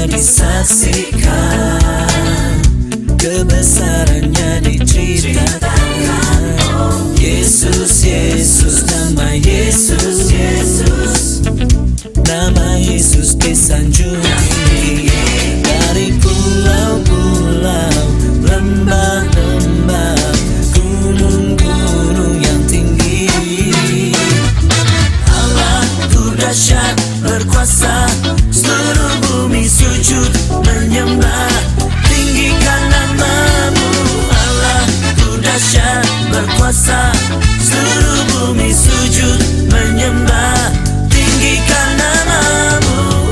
disaksikan, kebesarannya diceritakan. Yesus, Yesus, nama Yesus, Yesus, nama Yesus disanjung tinggi. Dari pulau-pulau, lembah-lembah, gunung-gunung yang tinggi. Allahku dahsyat berkuasa, seluruh bumi sujud menyembah, tinggikan namamu. Allahku dahsyat berkuasa, seluruh bumi sujud menyembah, tinggikan namamu.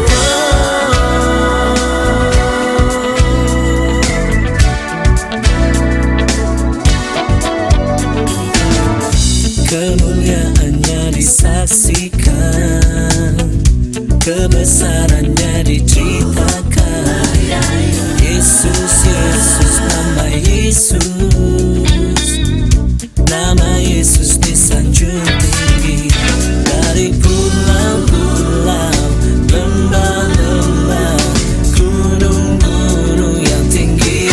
Kemuliaannya disaksikan, kebesarannya diceritakan. Yesus, Yesus, nama Yesus, nama Yesus disanjung tinggi. Dari pulau-pulau, lembah-lembah, gunung-gunung yang tinggi.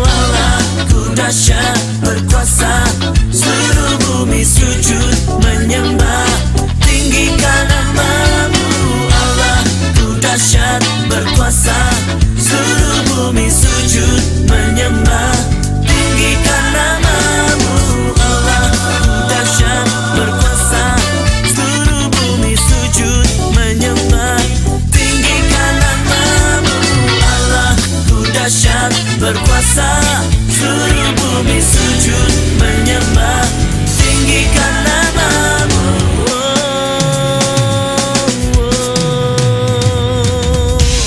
Allahku dahsyat berkuasa, seluruh bumi sujud menyembah, tinggikan namamu. Allahku dahsyat berkuasa, seluruh bumi sujud menyembah, tinggikan namamu. Allahku dahsyat berkuasa, seluruh bumi sujud menyembah, tinggikan namamu. Allahku dahsyat berkuasa, seluruh bumi sujud menyembah, tinggikan namamu.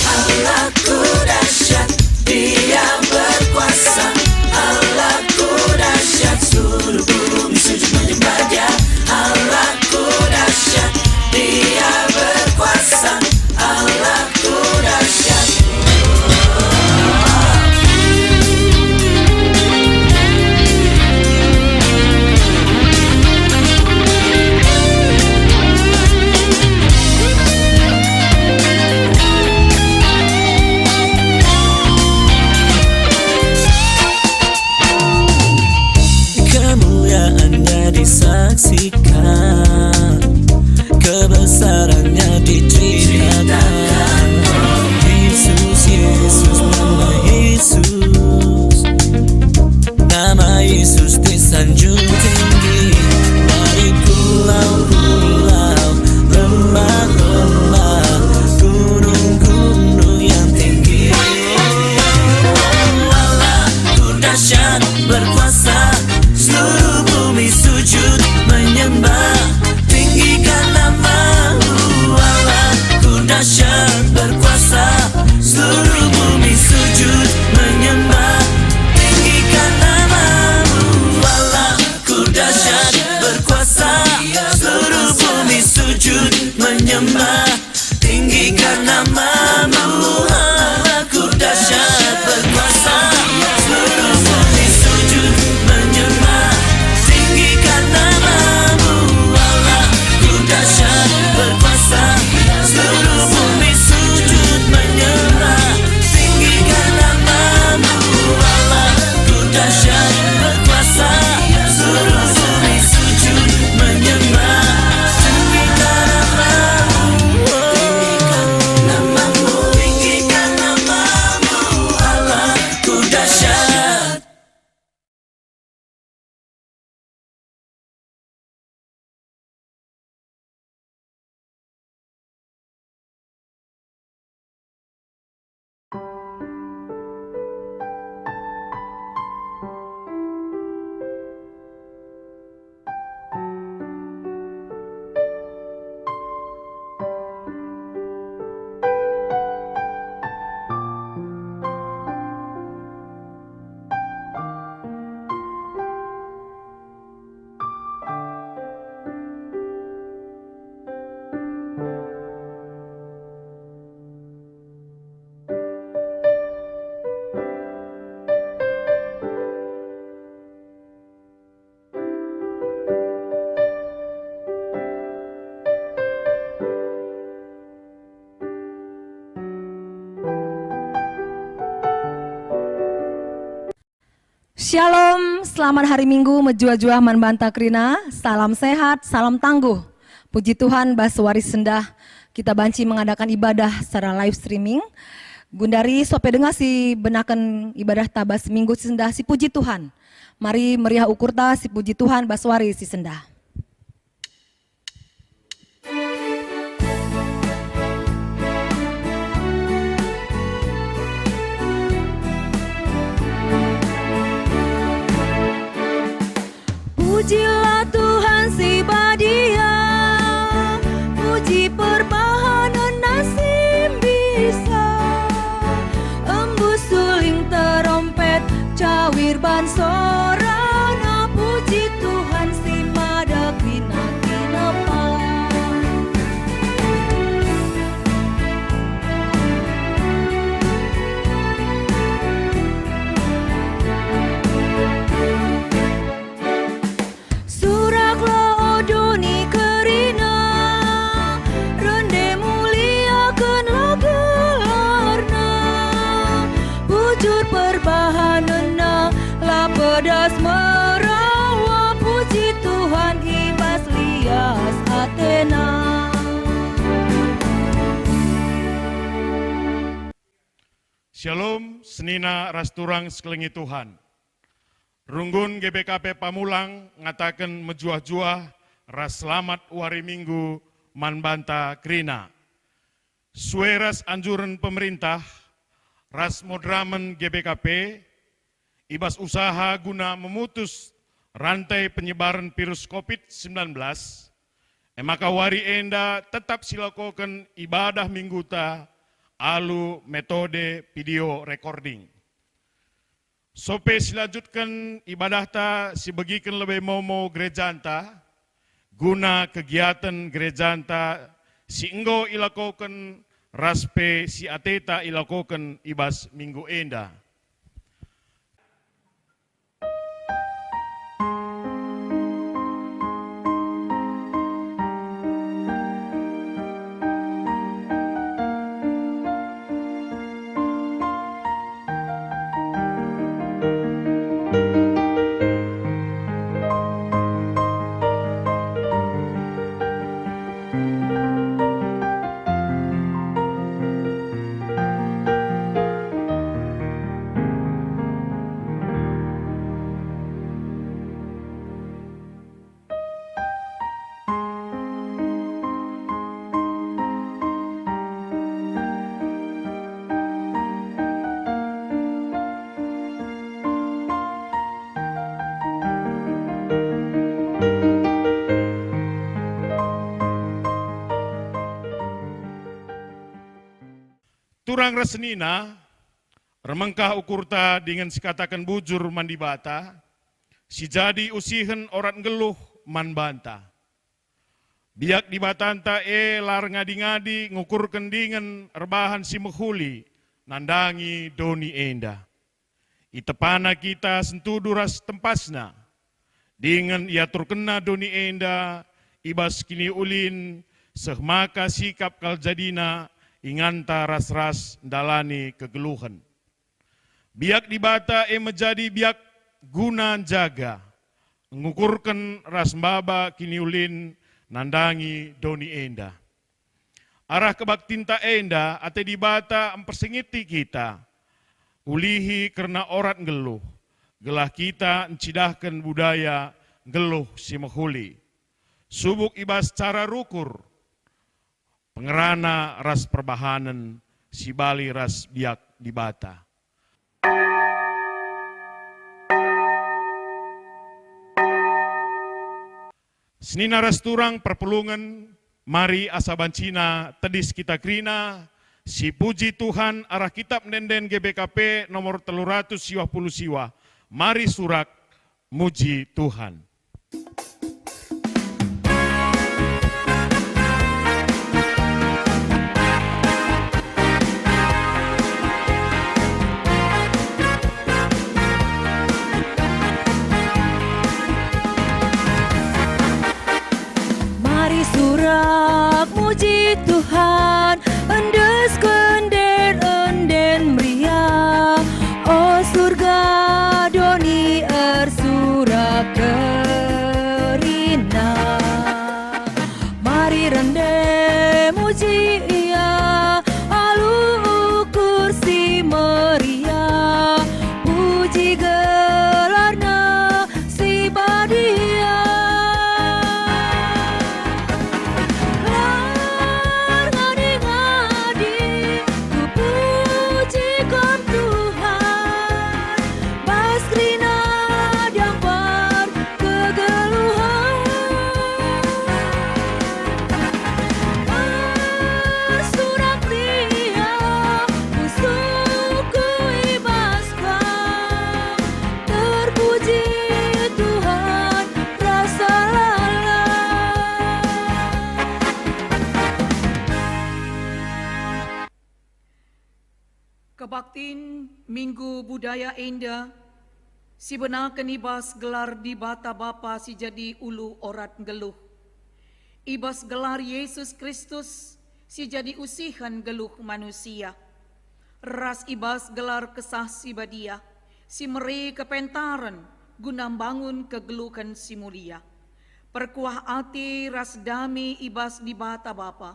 Allahku dahsyat, Dia berkuasa. Allahku dahsyat, seluruh bumi sujud menyembah Dia. Allahku dahsyat, Dia berkuasa. Allahku dahsyat. Kemuliaannya disaksikan, kebesarannya diceritakan. Yesus, Yesus, nama Yesus, nama Yesus disanjung tinggi. Dari pulau-pulau, lembah-lembah, gunung-gunung yang tinggi. Allahku dahsyat berkuasa, seluruh bumi sujud menyembah, tinggikan namamu. Allahku dahsyat berkuasa, seluruh bumi sujud menyembah, tinggikan namamu. Allahku dahsyat berkuasa, seluruh bumi sujud menyembah, tinggikan namamu. Allahku dahsyat berkuasa, seluruh bumi sujud menyembah, tinggikan namamu. Allahku dahsyat berkuasa, seluruh bumi sujud menyembah, tinggikan namamu. Allahku dahsyat berkuasa, seluruh bumi sujud menyembah, tinggikan namamu. Shalom, selamat hari Minggu menjua-jua manbanta krina, salam sehat, salam tangguh. Puji Tuhan, Baswari Sendah, kita banci mengadakan ibadah secara live streaming. Gundari sope dengar si benakan ibadah tabas minggu si sendah si puji Tuhan. Mari meriah ukurta si puji Tuhan Baswari si sendah. Pujilah Tuhan si badia, puji perbahanan nasim bisa, embus suling terompet, cawir ban sorana, puji Tuhan si mada kina kinapa. Pedas merawa, puji Tuhan ibas lias Athena. Shalom, senina rasturang sekelingi Tuhan. Runggun GBKP Pamulang ngatakan mejuah-juah ras selamat wari minggu manbanta krina. Sueras anjuran pemerintah, ras modramen GBKP, ibas usaha guna memutus rantai penyebaran virus COVID-19, maka wari enda tetap silakokan ibadah mingguta alu metode video recording. Sope silanjutkan ibadah ta si bagikan lebih momo gerejanta, guna kegiatan gerejanta si enggo ilakokan raspe si ateta ilakokan ibas minggu enda. Turang resenina, remengkah ukurta dengan sikatakan bujur mandibata, si jadi usihen orang geluh manbanta. Biak dibatanta lar ngadi-ngadi ngukur kendingan rebahan si menghuli, nandangi doni enda. Itepana kita sentudu ras tempasna, dengan ia terkena doni enda, ibas kini ulin, sehmaka sikap kaljadina, inganta ras-ras dalani kegeluhan. Biak dibata menjadi biak guna jaga, mengukurkan ras baba kiniulin nandangi doni enda. Arah kebaktinta enda ate dibata mempersingiti kita, ulihi karena orang geluh, gelah kita encidahkan budaya geluh si menghuli. Subuk ibas cara rukur, pengerana ras perbahanan, si bali ras biak dibata. Senina ras turang perpelungan, mari asabancina tedis kita krina, si puji Tuhan arah kitab nenden GBKP nomor 320 siwa. Mari surak muji Tuhan. Surak muji Tuhan, endes kenden meriah, oh surga doni Kebaktin Minggu Budaya Enda, si benakan ibas gelar di bata bapa si jadi ulu orat geluh. Ibas gelar Yesus Kristus, si jadi usihan geluh manusia. Ras ibas gelar kesah si badia, si meri kepentaran, guna bangun kegeluhan si mulia. Perkuah ati ras dami ibas di bata bapa,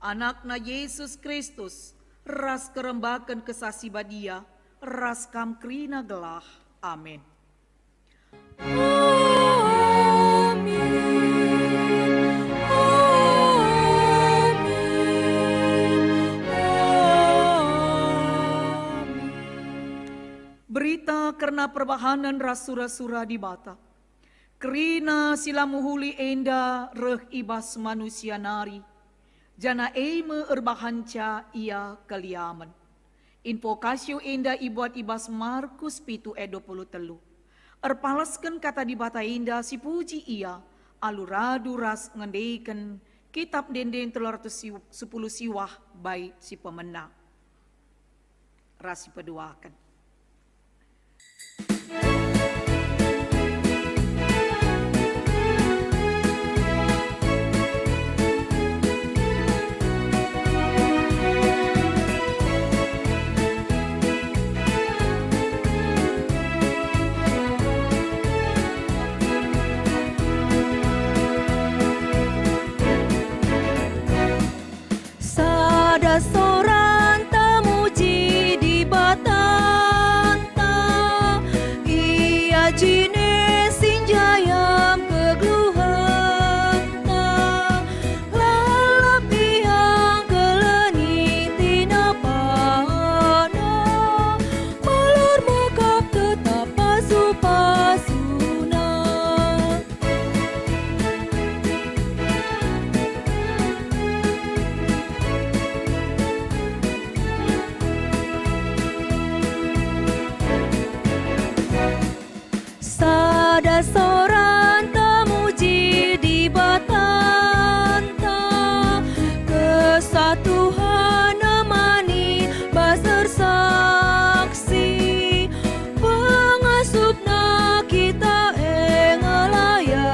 anakna Yesus Kristus, ras kerembakan kesasi badia, ras kam krina gelah. Amin. Berita karena perbahanan rasura-sura di bata. Kerina silamuhuli enda reh ibas manusia nari. Jana eime erbahanca ia kaliaman. Invokasio enda ibuat ibas Markus 7:23. Erpalaskan kata di bata enda si puji ia. Aluradu ras ngendeikan kitab denden 310 siwah baik si pemenang. Ras si peduakan. Sada soran tamuji di batanta, ia jine sinjayam kegluhanta, lalap yang keleni tina pana, malur mekap tetap pasu-pasuna. Sada soran tamuji di batanta, kesatuan amani basar saksi, pengasupna kita engelayasi,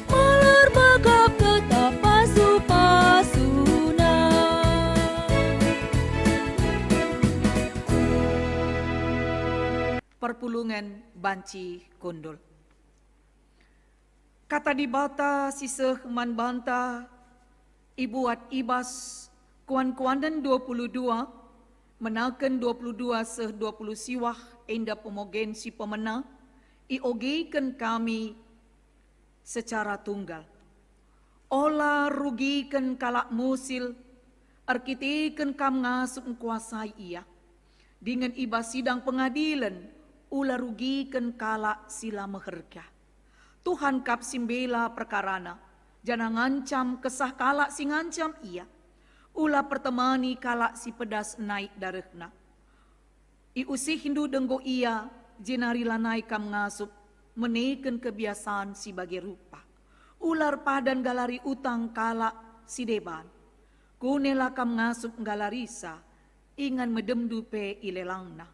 malar bakap tetap pasu-pasuna. Perpulungan banci kondol. Kata di bata siseh man banta, ibuat ibas kuan-kuanan 22, menaken 22 seh 20 siwah enda pemogen si pemena, iogeikan kami secara tunggal. Olah rugikan kalak musil, arkitikan kam ngasup kuasai ia. Dengan ibas sidang pengadilan, ulah rugikan kalak sila meherga. Tuhan kap simbela perkarana, jana ngancam kesah kalak si ngancam ia. Ulah pertemani kalak si pedas naik darehna. Iusi hindu denggo ia, jenari lanai kam ngasup, meneken kebiasaan si bagi rupa. Ular padan galari utang kalak si deban. Kunela kam ngasup galarisa, ingan medemdupe ilelangna.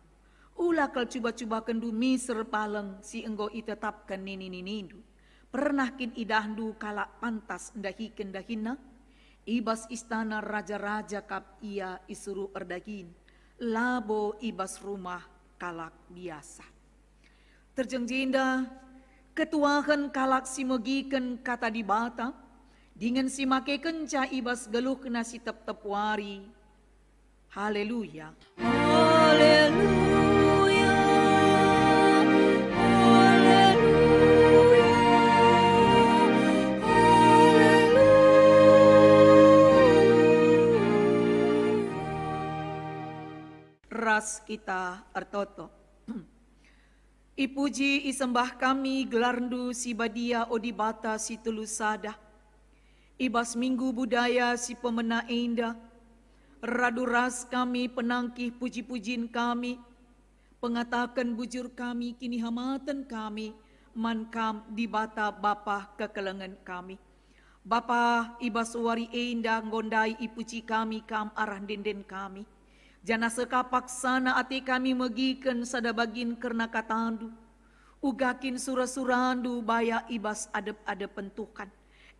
Ulah kal cuba-cuba kendu miser paleng si enggo itetapkan nini-ninindu. Pernah kin idahdu kalak pantas ndahiken dahina. Ibas istana raja-raja kap ia isuru erdagin. Labo ibas rumah kalak biasa. Terjengjenda ketuahan kalak si megiken kata di bata. Dengan si make kenca ibas geluh kena si tep-tepwari. Haleluya. Haleluya. Ras kita artoto. Ipuji isembah kami gelarndu si badia odibata si tulusada. Ibas minggu budaya si pemena enda. Radu ras kami penangkih puji-pujin kami. Pengatakan bujur kami kini hamatan kami. Mankam di bata bapa kekelengan kami. Bapa ibas wari enda ngondai ipuji kami kam arah denden kami. Jana sekapak sana ati kami megiken sada bagin kerna katandu. Ugakin sura-surandu baya ibas adep-adep pentukan.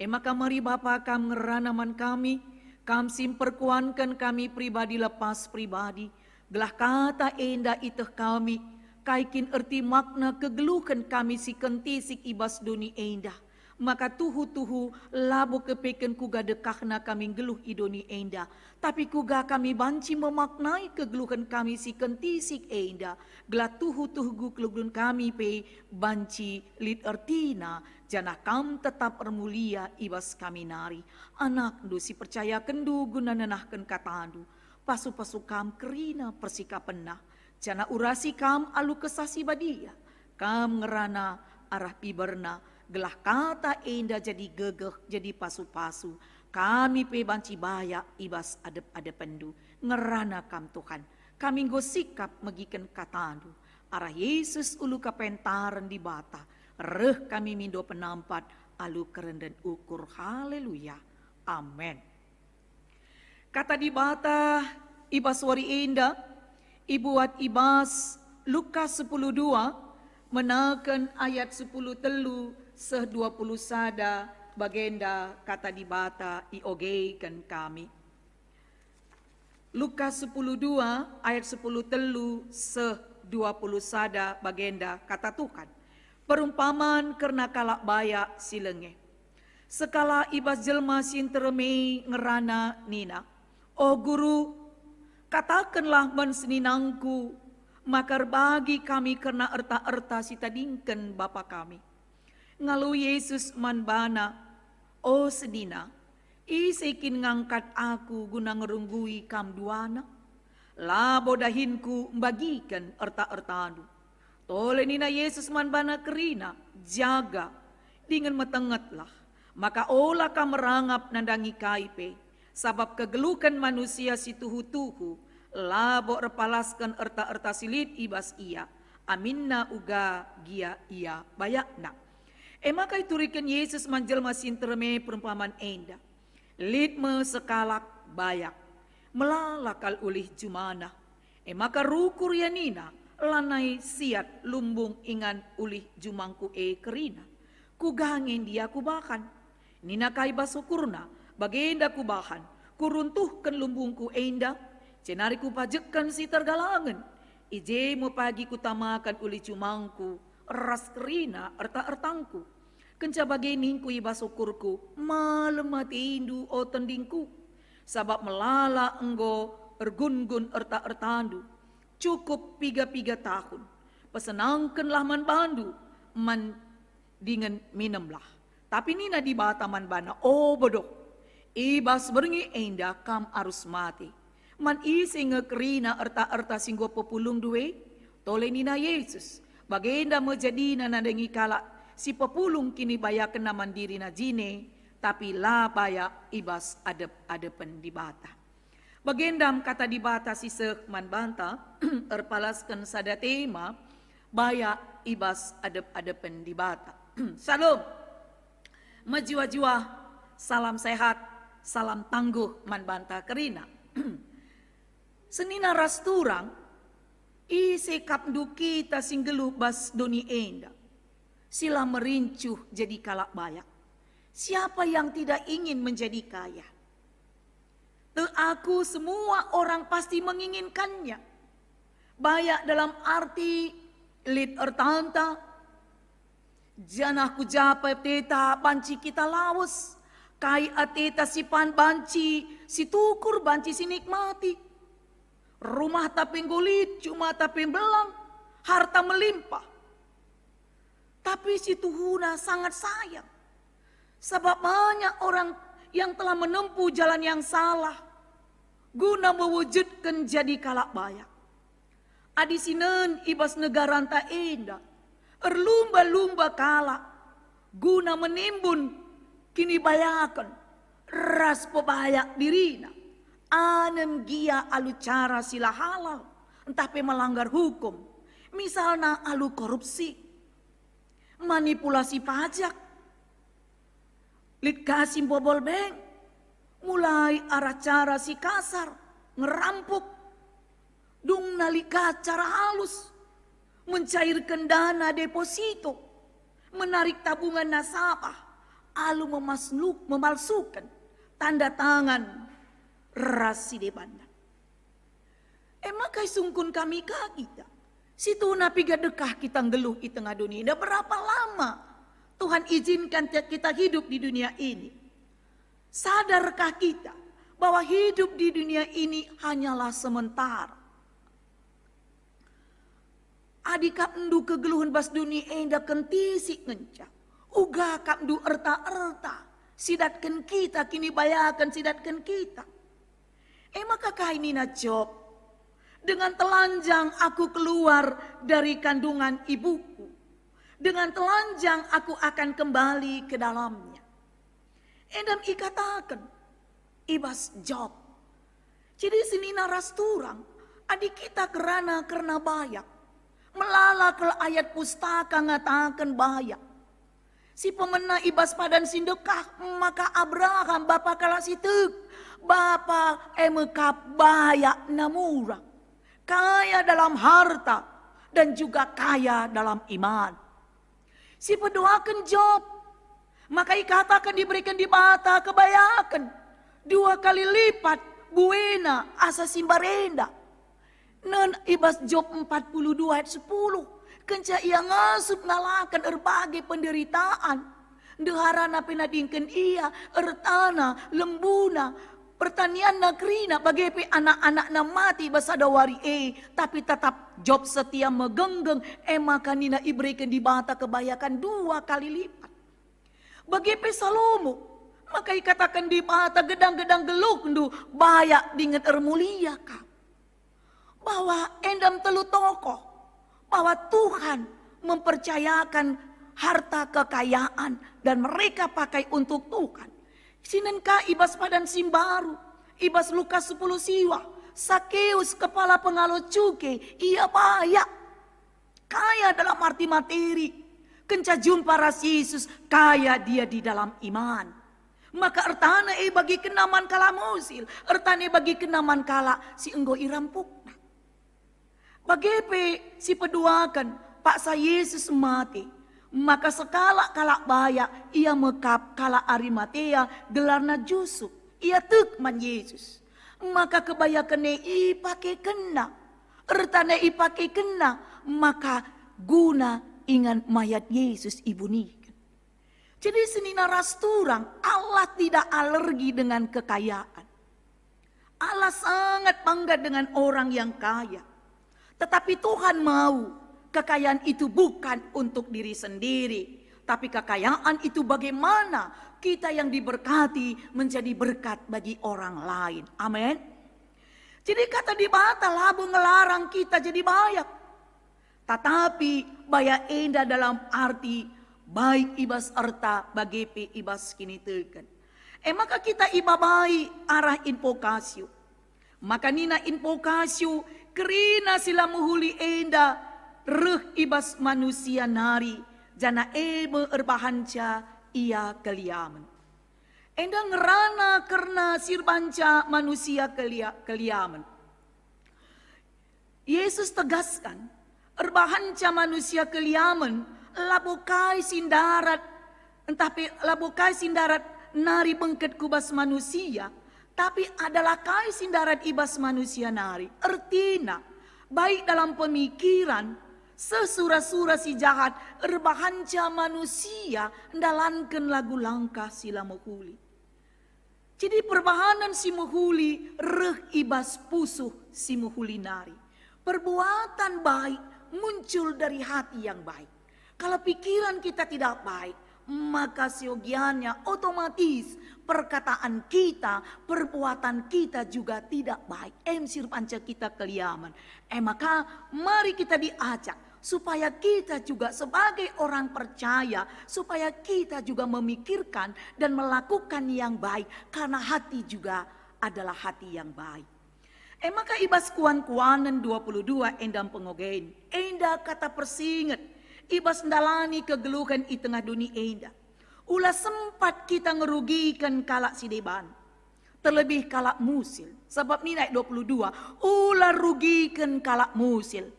Maka mari Bapa kam ngeranaman kami, kam simperkuankan kami pribadi lepas pribadi. Gelah kata enda iteh kami, kaikin erti makna kegeluhan kami si kentisik ibas duni enda. Maka tuhu-tuhu labo kepeken kuga dekahna kami geluh idoni enda. Tapi kuga kami banci memaknai kegeluhan kami si kentisik enda. Gelah tuhu-tuhu kegeluhan kami pe banci lid ertina. Jana kam tetap ermulia ibas kami nari. Anak du si percaya kendu guna nenahkan katandu. Pasu-pasu kam kerina persikapenah. Jana urasi kam alu kesasi badia. Kam ngerana arah piberna. Gelah kata enda jadi gegeh, jadi pasu-pasu. Kami pe banci baya ibas adep-adep pendu. Ngerana kam Tuhan. Kami gosikap megiken katandu. Arah Yesus ulu kapentaran di bata. Reh kami mindo penampat alu kerenden ukur. Haleluya. Amin. Kata di bata ibas wari enda. Ibuat ibas Lukas 10:2 menaken ayat 10 telu seh 20 sada bagenda kata di bata iogeikan kami. Lukas 10:2 ayat 10 telu seh 20 sada bagenda kata Tuhan. Perumpamaan kerna kalak baya silenge. Sekala ibas jelma sintereme ngerana nina. Oh guru, katakanlah men seninangku, makar bagi kami kerna erta-erta sitadingken Bapa kami. Ngalu Yesus manbana, oh sedina, isikin ngangkat aku guna ngerunggui kam duana. Labo dahinku bagikan erta-ertanu. Tole nina Yesus manbana kerina, jaga, dengan metengetlah. Maka olah kam merangap nandangi kaipe, sabab kegelukan manusia si tuhu-tuhu, labo repalaskan erta-erta silit ibas ia, aminna uga gia ia bayakna. Maka iturikan Yesus manjelma sinterme perumpamaan enda. Litme sekalak bayak, melalakal ulih jumana. Maka rukur yanina, lanai siat lumbung ingan ulih jumangku kerina. Kugangin dia kubahan, nina kaiba syukurna, bagenda kubahan. Kuruntuhkan lumbungku enda, cenari kupajekkan si tergalangan. Ije mo pagi kutamakan ulih jumangku, ras kerina erta-ertangku. Kenca bageningku iba syukurku, malam mati indu o tendingku. Sabab melala enggo ergun-gun erta-ertandu. Cukup 3 tahun. Pesenangkanlah man bandu, man dengan minumlah. Tapi nina di bata man bana, oh bodoh. Ibas berengi enda kam arus mati. Man isi ngekerina erta-erta singgo populung duwe, tole nina Yesus. Bagenda menjadi nanandengi kala si populung kini bayakan na mandiri na jine, tapi la baya ibas adep-adepen di bata. Bagendam kata di bata si sekman banta, erpalaskan sada tema, baya ibas adep-adepen di bata. Salam, majiwa-jiwa, salam sehat, salam tangguh man banta kerina. Senina rasturang, isekap du kita singgelu bas doni enda. Sila merincuh jadi kalak bayak. Siapa yang tidak ingin menjadi kaya? Aku semua orang pasti menginginkannya. Bayak dalam arti lid ertanta. Janah ku japa teta banci kita lawas. Kai ateta sipan banci si tukur banci si nikmati. Rumah tapi ngulit, cuma tapi belang, harta melimpah. Tapi si Tuhuna sangat sayang. Sebab banyak orang yang telah menempuh jalan yang salah. Guna mewujudkan jadi kalak bayak. Adisinen ibas negara anta enda. Erlumba-lumba kalak. Guna menimbun kini bayakan. Ras pebayak dirina. Anem gia alu cara sila halal, entah pe melanggar hukum. Misalnya alu korupsi, manipulasi pajak, lid kasih bobol bank, mulai arah cara si kasar, ngerampuk, dung nalika cara halus, mencairkan dana deposito, menarik tabungan nasabah, lalu memalsukan tanda tangan raside banda. Makai sungkun kami kita. Situ napi gadekah kita ngeluh di tengah dunia. Dah berapa lama Tuhan izinkan kita hidup di dunia ini? Sadarkah kita bahwa hidup di dunia ini hanyalah sementara? Adik kapndu kegeluhan bas dunia enda kentisik ngencak. Uga kapndu erta-erta. Sidatkan kita kini bayakan sidatkan kita. Maka kainina Job. Dengan telanjang aku keluar dari kandungan ibuku. Dengan telanjang aku akan kembali ke dalamnya. Dan ikatakan ibas Job. Jadi sini naras turang. Adik kita karena bayak. Melala ke ayat pustaka ngatakan bayak. Si pemena ibas padan sindekah maka Abraham bapa kala sitek. Bapa emekap bayak namura. Kaya dalam harta dan juga kaya dalam iman. Si pedoakan Job, maka ikatakan diberikan di mata kebayakan 2 kali lipat buena asa simbarenda. Non ibas Job 42 ayat 10. Kenca ia ngasup ngalakan berbagai penderitaan. Deharana penadingkan ia ertana lembuna. Pertanian nagrina bagi anak-anak na mati basada wari tapi tetap Job setia megenggeng maka nina iberikan di bata kebayakan 2 kali lipat. Bagi Salomo maka ikatakan di bata gedang-gedang geluk ndu bayak dinget ermulia kah. Bahwa endam telu tokoh bahwa Tuhan mempercayakan harta kekayaan dan mereka pakai untuk Tuhan. Sinenka ibas padan simbaru, ibas Lukas 10 siwa, Sakeus kepala pengalo cuke, ia bayak. Kaya dalam arti materi, kenca jumpa ras Yesus, kaya dia di dalam iman. Maka ertana bagi kenaman kala musil, ertane bagi kenaman kala si enggo irampukna. Bagi si peduakan, paksa Yesus mati. Maka sekala kalak bayak ia mekap kala Arimatea gelarna Jusuf. Ia tekman Yesus. Maka kebayakan ipake kena. Ertane ipake kena. Maka guna ingan mayat Yesus ibunikan. Jadi sini naras turang Allah tidak alergi dengan kekayaan. Allah sangat bangga dengan orang yang kaya. Tetapi Tuhan mau kekayaan itu bukan untuk diri sendiri. Tapi kekayaan itu bagaimana kita yang diberkati menjadi berkat bagi orang lain. Amin. Jadi kata di bata labu ngelarang kita jadi bayak. Tetapi bayak enda dalam arti baik ibas erta bagi ibas kini teken. Maka kita ibabai arah invokasio. Maka nina invokasio kerina sila muhuli enda reh ibas manusia nari jana erbahanca ia keliaman. Enda ngerana karena sirbanca manusia keliaman. Yesus tegaskan erbahanca manusia keliaman labukai sindarat entapi labukai sindarat nari bengket kubas manusia tapi adalah kai sindarat ibas manusia nari. Artina baik dalam pemikiran sesura-sura si jahat erbahanca manusia ndalankan lagu langkah sila muhuli. Jadi perbahanan si muhuli reh ibas pusuh si muhuli nari. Perbuatan baik muncul dari hati yang baik. Kalau pikiran kita tidak baik, maka siogiannya otomatis perkataan kita, perbuatan kita juga tidak baik. Emsir panca kita keliaman. Maka mari kita diajak supaya kita juga sebagai orang percaya, supaya kita juga memikirkan dan melakukan yang baik, karena hati juga adalah hati yang baik. Maka ibas kuan-kuanan 22 endam pengogen, enda kata persinget, ibas ndalani kegeluhan di tengah dunia enda. Ulah sempat kita ngerugikan kalak si deban. terlebih kalak musil. Sebab ni naik 22, ular rugikan kalak musil.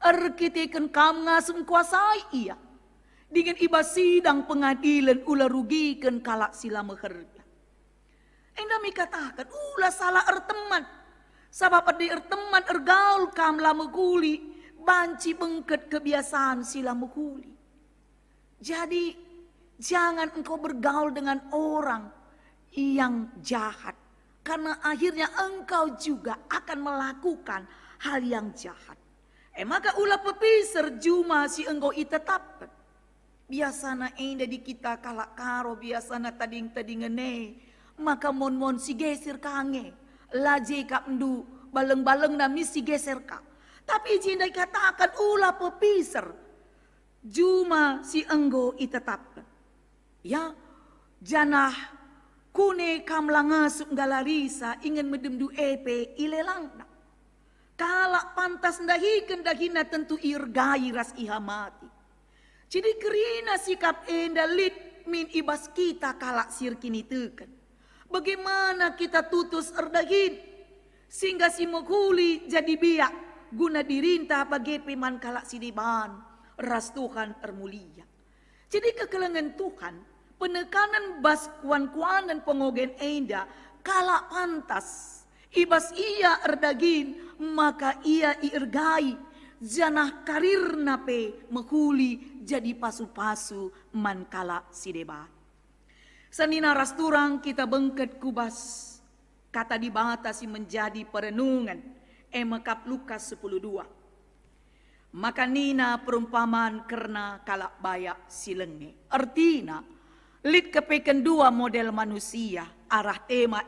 Erkitikan kam ngasum kuasai ia. Dengan iba sidang pengadilan ular rugikan kalak sila meherja. Enda mi katakan, ulah salah erteman. Sebab ada erteman ergaul kam lama kuli, banci bengket kebiasaan sila mekuli. Jadi jangan engkau bergaul dengan orang yang jahat. Karena akhirnya engkau juga akan melakukan hal yang jahat. Maka ulah pepiser juma si engkau itetapkan. Biasana enda di kita kalak karo, biasana tading-tading ngene. Maka mon-mon si geser kange. Laje kap ndu baleng-baleng nami si geser ka. Tapi jinda katakan ulah pepiser. Juma si engkau itetapkan. Ya, janah kune kam langasuk galarisa ingin medemdu epe ilelang. Kalak pantas ndahikan dahina tentu irgai ras iha mati. Jadi kerina sikap enda lit min ibas kita kalak sirkini teken. Bagaimana kita tutus erdahin sehingga si mekuli jadi biak guna dirintah bagi peman kalak sidiban ras Tuhan ermulia. Jadi kekelengan Tuhan penekanan bas kuan-kuan dan pengogen enda kalak pantas ibas ia erdagin maka ia irgai janah karir nape mekuli jadi pasu-pasu man kalak sidebat. Sanina rasturang kita bengket kubas kata dibatasi menjadi perenungan emakap Lukas 10:2. Maka nina perumpamaan karena kalak bayak silenge. Artina lit kepeken dua model manusia arah tema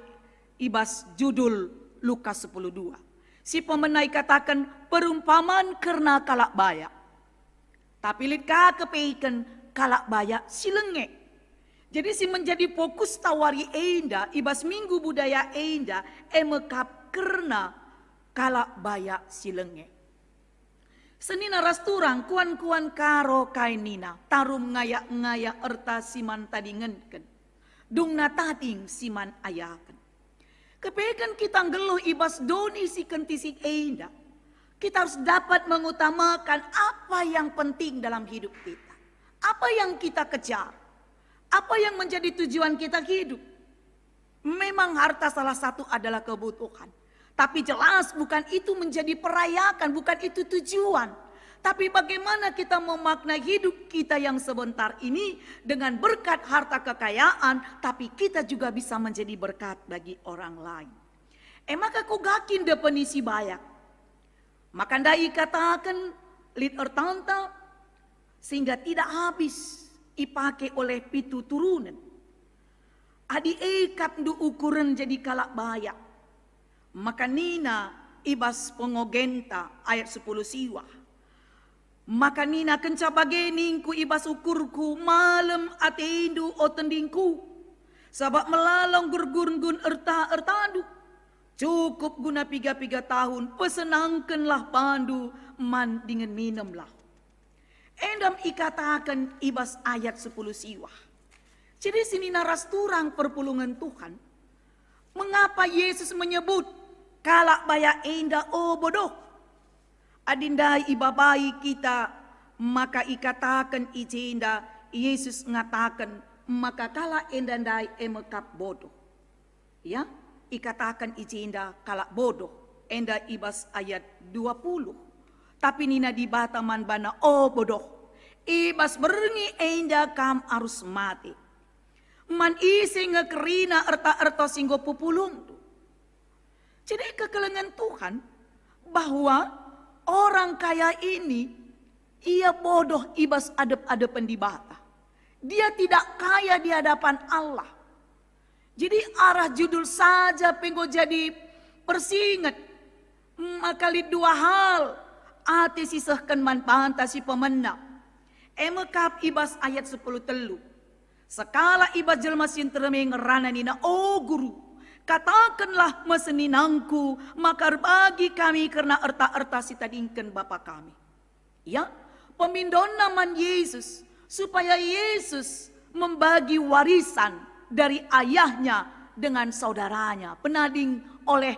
ibas judul Lukas 10:2. Si pemenai katakan perumpamaan karena kalak bayak. Tapi lit kepeken kalak bayak silenge. Jadi si menjadi fokus tawari enda ibas minggu budaya enda emekap karena kalak bayak silenge. Senina rasturang kuan-kuan karo kainina tarum ngayak-ngayak erta siman tadingenken. Dung natating siman ayaken. Kepekan kita ngeluh ibas doni si kentisik enda. Kita harus dapat mengutamakan apa yang penting dalam hidup kita. Apa yang kita kejar. Apa yang menjadi tujuan kita hidup. Memang harta salah satu adalah kebutuhan. Tapi jelas bukan itu menjadi perayakan, bukan itu tujuan. Tapi bagaimana kita memaknai hidup kita yang sebentar ini dengan berkat harta kekayaan, tapi kita juga bisa menjadi berkat bagi orang lain. Maka kugakin definisi bayak. Maka dai katakan lid ertanta sehingga tidak habis ipake oleh pitu turunan. Adi ekap du ukuran jadi kalak bayak. Maka nina ibas pengogenta ayat 10 siwa. Maka nina kenca bageningku ibas ukurku malam atendu o tendingku. Sabab melalong gurgun erta-ertadu. Cukup guna 3 tahun pesenangkanlah pandu man dengan minumlah. Endam ikatakan ibas ayat 10 siwa. Jadi sini naras turang perpulungan Tuhan. Mengapa Yesus menyebut kalak baya enda o bodoh. Adindai ibabai kita maka ikatakan ijenda Yesus ngatakan maka kalak enda ndai emekap bodoh. Ya, ikatakan ijenda kalak bodoh. Enda ibas ayat 20. Tapi nina di bataman bana o bodoh. Ibas berengi enda kam arus mati. Man isi ngekerina erta-erta singgo pupulung. Jadi kekelengan Tuhan bahwa orang kaya ini ia bodoh ibas adep-adepan di bata. Dia tidak kaya di hadapan Allah. Jadi arah judul saja penggo jadi persinget. Maka li dua hal ati sisahkan man pantasi pemenang. Emekap ibas ayat 10 telu. Sekala ibas jelma sintereme ngerana nina o guru. Katakanlah meseninangku, makar bagi kami karena erta-erta sitadingkan Bapa kami. Ya, pemindon naman Yesus, supaya Yesus membagi warisan dari ayahnya dengan saudaranya. Penading oleh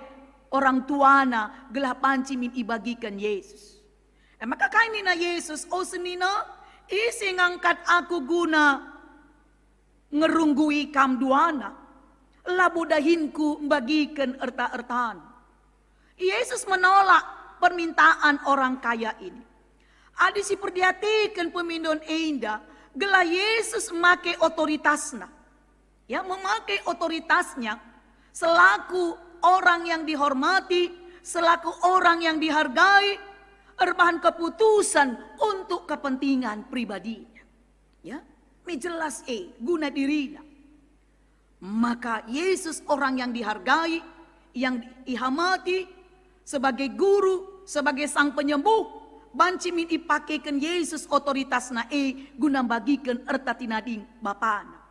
orang tuana gelah panci min ibagikan Yesus. Maka kainina Yesus, oh senina, isi ngangkat aku guna ngerunggui kam duana. Labu dahinku bagikan erta-ertaan. Yesus menolak permintaan orang kaya ini. Adi si perdiatikan pemindon indah, gelah Yesus memakai otoritasnya. Ya, memakai otoritasnya selaku orang yang dihormati, selaku orang yang dihargai, erbahan keputusan untuk kepentingan pribadinya. Ya, jelas guna dirinya. Maka Yesus orang yang dihargai, yang dihormati sebagai guru, sebagai sang penyembuh, banci min ipakaikan Yesus otoritasna guna bagikan erta tinading bapana.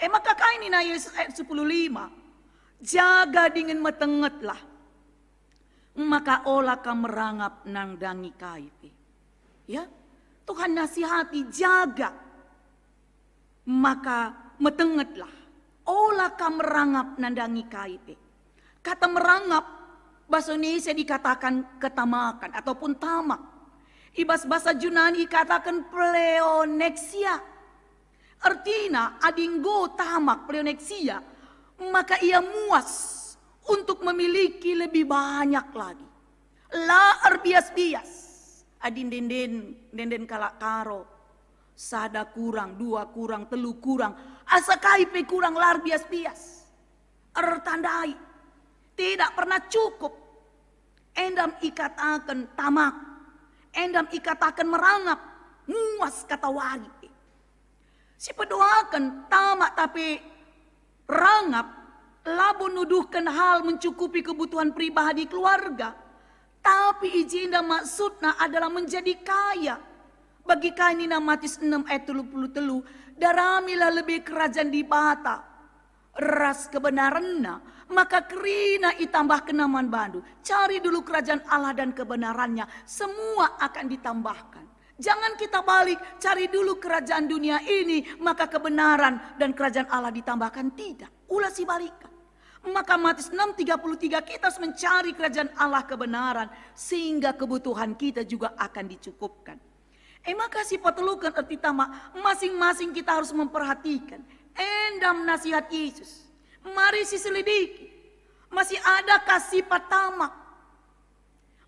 Maka kainina Yesus ayat 15, jaga dingin metengetlah, maka olah ka merangap nang dangi kaipe. Ya, Tuhan nasihati jaga, maka metengetlah, olah ka merangap nang dangi kaipe. Kata merangap bahasa Indonesia dikatakan ketamakan ataupun tamak. Ibas bahasa Yunani katakan pleonexia. Artinya adinggo tamak pleonexia, maka ia muas untuk memiliki lebih banyak lagi. Laar bias-bias. Adin denden kalak karo. Sada kurang, dua kurang, telu kurang. Asa kaipe kurang laar bias-bias. Ertandai. Tidak pernah cukup. Endam ikatakan tamak. Endam ikatakan merangap. Muas kata wari. Si pedoakan tamak tapi rangap, labu nuduhkan hal mencukupi kebutuhan pribadi keluarga. Tapi ijinda maksudnya adalah menjadi kaya. Bagi kainina Matius 6 ayat 33, daramilah lebih kerajaan di bata. Ras kebenarannya, maka kerina itambah kenaman bandu. Cari dulu kerajaan Allah dan kebenarannya, semua akan ditambahkan. Jangan kita balik, cari dulu kerajaan dunia ini, maka kebenaran dan kerajaan Allah ditambahkan. Tidak, ulah si balikan. Maka Matius 6:33 kita harus mencari kerajaan Allah kebenaran, sehingga kebutuhan kita juga akan dicukupkan. Maka si patelukan erti tamak, masing-masing kita harus memperhatikan. Endam nasihat Yesus, mari si selidiki, masih adakah sifat tamak?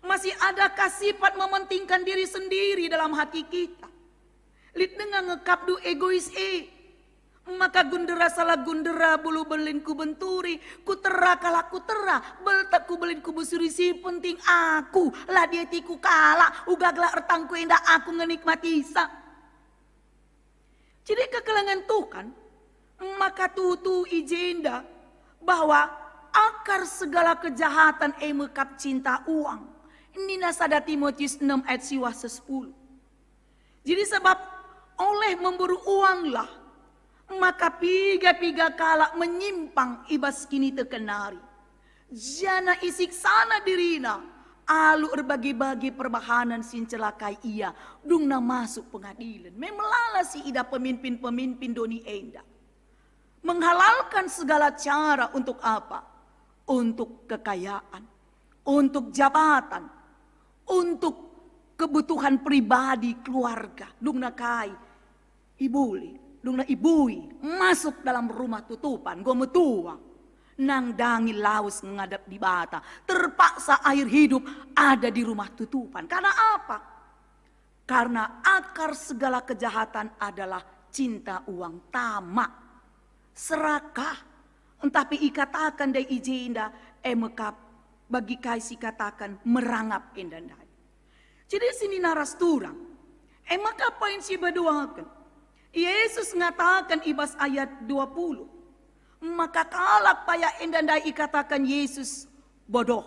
Masih adakah sifat mementingkan diri sendiri dalam hati kita? Lid dengan ngekapdu egois maka gundera salah gundera bulu belin ku benturi, kutera kalah kutera, beltak ku belin ku busuri si penting aku, lah dietiku kalah, ugaglah ertangku indah aku ngenikmati isa. Jadi kekelangan Tuhan, maka tutu ijenda bahwa akar segala kejahatan mekap cinta uang. Ini nasada Timotius 6 ayat 10. Jadi sebab oleh memburu uanglah, maka piga-piga kalak menyimpang ibas kini terkenari. Jana isik sana dirina, alu erbagi-bagi perbahanan sin celakai ia, dungna masuk pengadilan. Memelala si ida pemimpin-pemimpin doni enda. Menghalalkan segala cara untuk apa? Untuk kekayaan, untuk jabatan, untuk kebutuhan pribadi keluarga. Dungna kai ibuli, dungna ibui masuk dalam rumah tutupan, gua metua nang dangi laus ngadap di bata, terpaksa air hidup ada di rumah tutupan. Karena apa? Karena akar segala kejahatan adalah cinta uang, tamak, serakah. Tapi ikatakan dari ijinda mekap bagi kaisi katakan merangap endandai. Jadi sini naras turang. Maka poin si berdoakan. Yesus ngatakan ibas ayat 20. Maka kalak paya endandai ikatakan Yesus bodoh.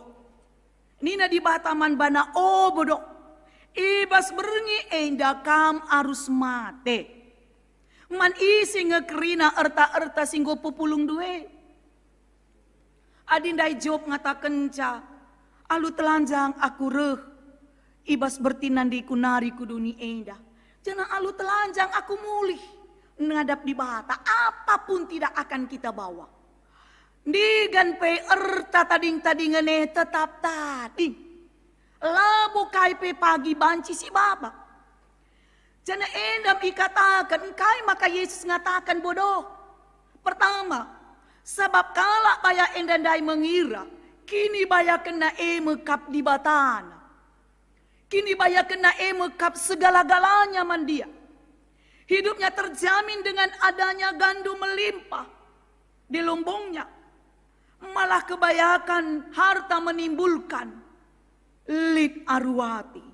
Nina di bataman bana oh bodoh. Ibas berengi enda kam arus mate. Man isi ngekerina erta-erta singgo pupulung duwe. Adindai Job ngatakan ca, alu telanjang aku reh, ibas bertinan di kunari kuduni enda. Jangan alu telanjang aku mulih, ngadap di bata, apapun tidak akan kita bawa. Digan pe erta tading-tadingane tetap tading. Labu kai pe pagi banci si baba. Jana endam ikatakan kai maka Yesus ngatakan bodoh. Pertama, sebab kala baya endandai mengira, kini baya kena mekap di batana. Kini baya kena mekap segala-galanya mandia. Hidupnya terjamin dengan adanya gandum melimpah di lumbungnya. Malah kebayakan harta menimbulkan lid arwati,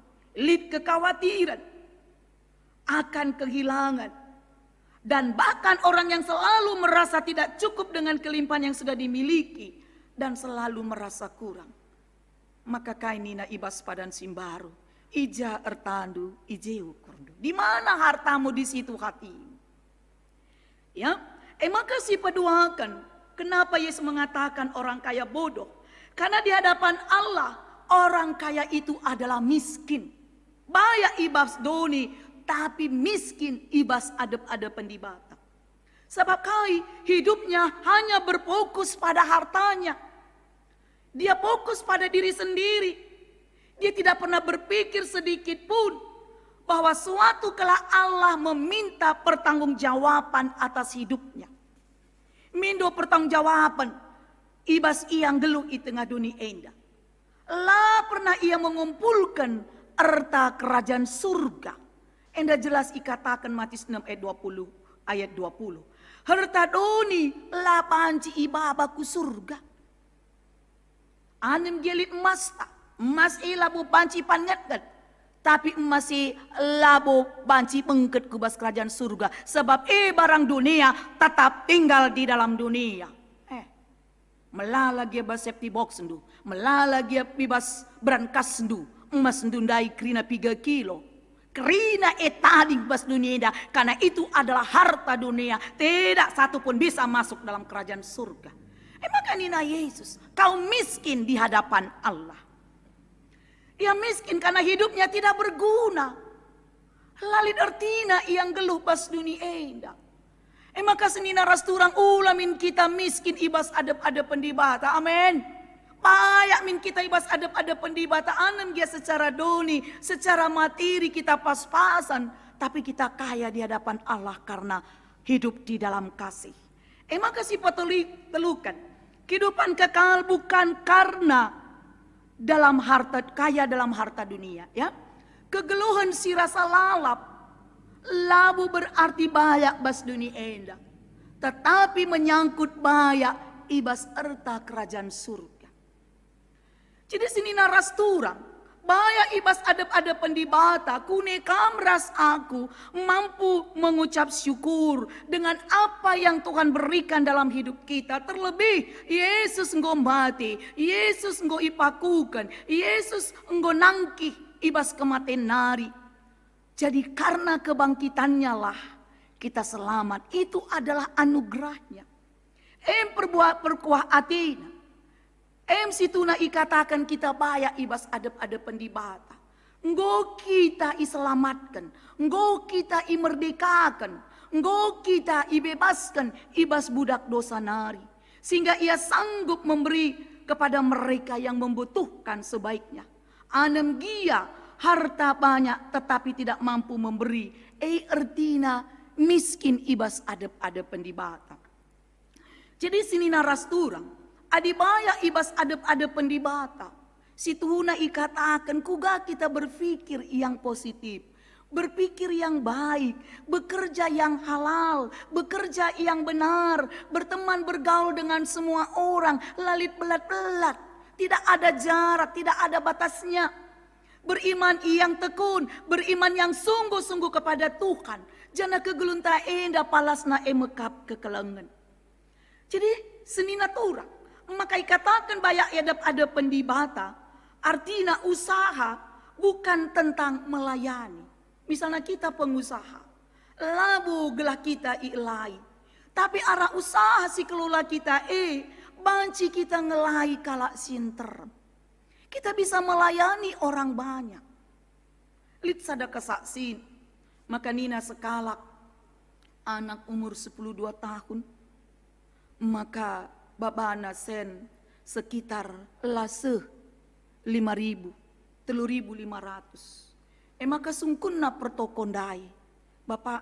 lid kekhawatiran akan kehilangan. Dan bahkan orang yang selalu merasa tidak cukup dengan kelimpahan yang sudah dimiliki dan selalu merasa kurang. Maka kainina ibas padan simbaru, ija ertandu, ijeu kurdu. Di mana hartamu di situ hatimu. Ya, maka si peduakan. Kenapa Yesus mengatakan orang kaya bodoh? Karena di hadapan Allah orang kaya itu adalah miskin. Baya ibas doni, tapi miskin ibas adep-adep pendibata. Sebab kai hidupnya hanya berfokus pada hartanya. Dia fokus pada diri sendiri. Dia tidak pernah berpikir sedikit pun bahwa suatu kala Allah meminta pertanggungjawaban atas hidupnya. Mindo pertanggungjawaban ibas iang geluh di tengah dunia enda. Lah pernah ia mengumpulkan harta kerajaan surga. Enda jelas ikatakan Matius 6 ayat 20. Harta doni la panci ibabaku surga. Anem gelit emas tak. Emas labu panci pangetkan. Tapi masih labu banci pengket kubas kerajaan surga. Sebab barang dunia tetap tinggal di dalam dunia. Melala dia bas safety box sendu. Melala dia bibas brankas sendu. Emas ndundai kerina 3 kilo. Kerina tadi bas dunia. Karena itu adalah harta dunia. Tidak satu pun bisa masuk dalam kerajaan surga. Maka nina Yesus, kau miskin di hadapan Allah. Ia miskin karena hidupnya tidak berguna. Lalit artina yang geluh pas dunia enda. Maka senina rasturang ulamin kita miskin ibas adep-adep pendibata. Amin. Payak min kita ibas adep-adep pendibata. Anem dia secara doni, secara materi kita pas-pasan. Tapi kita kaya di hadapan Allah karena hidup di dalam kasih. Maka si telukan. Kehidupan kekal bukan karena dalam harta kaya dalam harta dunia, ya. Kegeluhan si rasa lalap, labu berarti bayak bas dunia enda, tetapi menyangkut bayak ibas erta kerajaan surga. Jadi sini naras turang, bayak ibas adep-adep pendibata, kune kamras aku mampu mengucap syukur dengan apa yang Tuhan berikan dalam hidup kita. Terlebih Yesus engkau mati, Yesus engkau ipakukan, Yesus engkau nangkih ibas kematian nari. Jadi karena kebangkitannya lah kita selamat. Itu adalah anugerahnya. Perkuah atina. Situna ikatakan kita bayak ibas adep-adep pendibata. Engkau kita iselamatkan. Engkau kita imerdekakan. Engkau kita ibebaskan ibas budak dosa nari. Sehingga ia sanggup memberi kepada mereka yang membutuhkan sebaiknya. Anem gia harta banyak tetapi tidak mampu memberi. Ertina miskin ibas adep-adep pendibata. Jadi sini naras turang. Adibaya ibas adep-adep pendibata. Situhuna ikatakan kuga kita berpikir yang positif. Berpikir yang baik. Bekerja yang halal. Bekerja yang benar. Berteman bergaul dengan semua orang. Lalit belat-belat. Tidak ada jarak. Tidak ada batasnya. Beriman yang tekun. Beriman yang sungguh-sungguh kepada Tuhan. Jana kegelunta enda palasna emekap kekelengan. Jadi senina turang. Maka ikatakan bayak ada pendibata. Artinya usaha bukan tentang melayani. Misalnya kita pengusaha. Labu gelah kita ilai. Tapi arah usaha si kelola kita banci kita ngelai kalak sinter. Kita bisa melayani orang banyak. Lit sada kesaksin. Maka nina sekalak. Anak umur 12 tahun. Maka babana sen sekitar lase 5.000, 3.500. Maka sungkunna pertokondai. Bapak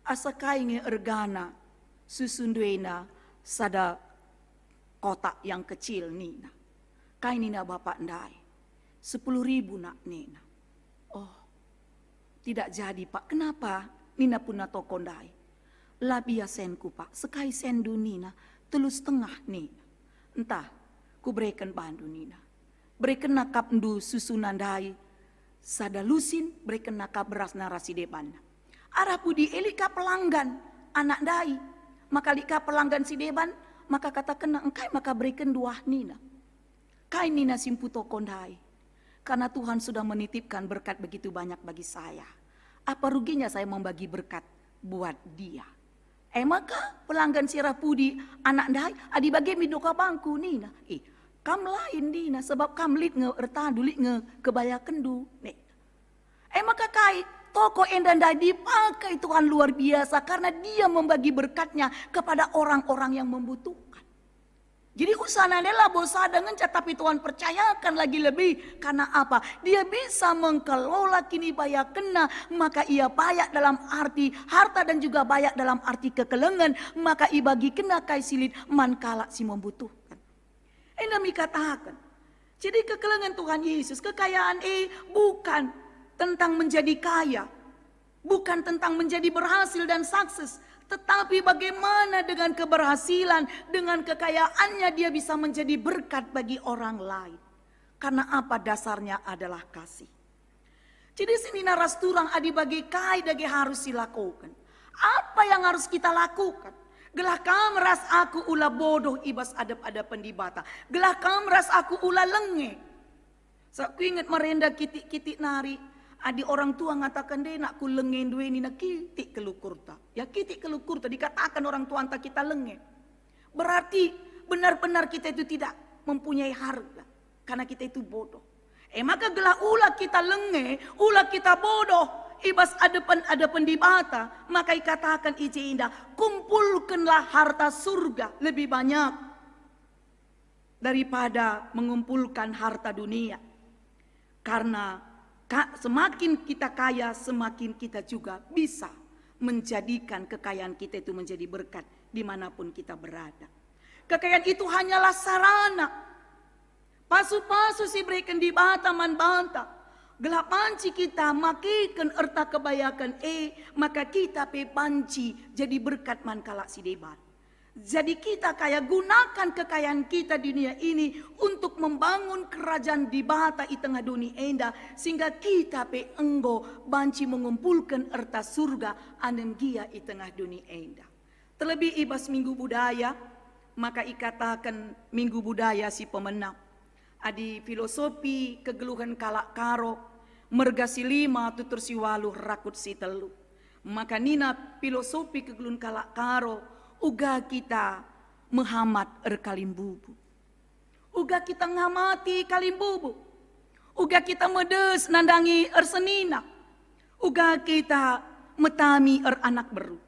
asakai nge ergana susunduena sada kotak yang kecil nina. Kai nina bapak ndai 10.000 nak nina. Oh, tidak jadi pak. Kenapa? Nina puna tokondai. Labia senku pak. Sekai sendu nina 3,5 nina. Entah, ku berikan bandu nina. Berikan nakap ndu susunan dai. Sada lusin berikan nakap beras narasi deban. Arah pudi elika pelanggan anak dai. Maka lika pelanggan si deban. Maka kata kena engkai maka berikan 2 nina. Kai nina simputo kondai. Karena Tuhan sudah menitipkan berkat begitu banyak bagi saya. Apa ruginya saya membagi berkat buat dia? Maka pelanggan sirah pudi anak dai adi bagi midoka bangku nina. Kam lain dina sebab kam lit nge ertadu lit nge kebaya kendu. Maka kai toko endandai dipakai Tuhan luar biasa karena dia membagi berkatnya kepada orang-orang yang membutuhkan. Jadi usaha adalah bosa dengan tapi Tuhan percayakan lagi lebih. Karena apa? Dia bisa mengelola kini bayak kena. Maka ia bayak dalam arti harta dan juga bayak dalam arti kekelengan. Maka ia bagi kena kai silit mankala si membutuhkan. Demi katakan. Jadi kekelengan Tuhan Yesus. Kekayaan bukan tentang menjadi kaya. Bukan tentang menjadi berhasil dan sukses. Tetapi bagaimana dengan keberhasilan, dengan kekayaannya dia bisa menjadi berkat bagi orang lain. Karena apa dasarnya adalah kasih. Jadi sini naras turang adi bagi kai dagi harus dilakukan. Apa yang harus kita lakukan? Gelah kamras aku ulah bodoh ibas adab-adab pendibata. Gelah kamras aku ulah lenge. So, aku ingat merenda kitik-kitik nari. Adi orang tua ngatakan deh nak ku lengen dua ini nak kitik kelukurta. Ya kitik kelukurta dikatakan orang tua entah kita lenge. Berarti benar-benar kita itu tidak mempunyai harga. Karena kita itu bodoh. Maka gelah ulah kita lenge, ulah kita bodoh. Ibas ada pendibata, maka dikatakan ije indah, kumpulkanlah harta surga lebih banyak daripada mengumpulkan harta dunia. Karena semakin kita kaya, semakin kita juga bisa menjadikan kekayaan kita itu menjadi berkat dimanapun kita berada. Kekayaan itu hanyalah sarana. Pasu-pasu si berikan di bata man banta. Gelap panci kita makikan erta kebayakan maka kita pe panci jadi berkat mankala si debat. Jadi kita kaya gunakan kekayaan kita di dunia ini untuk membangun kerajaan di bata di tengah dunia enda sehingga kita pe enggo banci mengumpulkan erta surga anen gia di tengah dunia enda. Terlebih ibas minggu budaya maka ikatakan minggu budaya si pemenang. Adi filosofi kegeluhan kalak karo mergasi 5 tutur si 8 rakut si 3. Maka nina filosofi kegeluhan kalak karo uga kita Muhammad kalimbubu. Uga kita ngamati kalimbubu. Uga kita medes nandangi senina. Uga kita metami anak beru.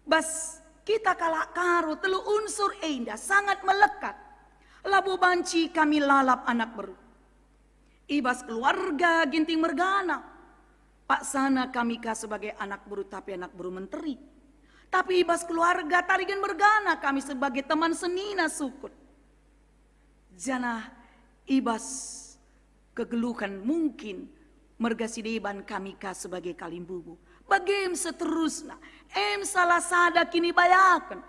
Bas kita kalak karo telu unsur indah sangat melekat. Labu banci kami lalap anak beru. Ibas keluarga ginting mergana. Pak sana kami kah sebagai anak beru tapi anak beru menteri. Tapi ibas keluarga tarigan mergana kami sebagai teman senina sukut. Jana ibas kegeluhan mungkin mergasi deban kami kah sebagai kalimbubu. Bagaim seterusnya. Salah sada kini bayakan.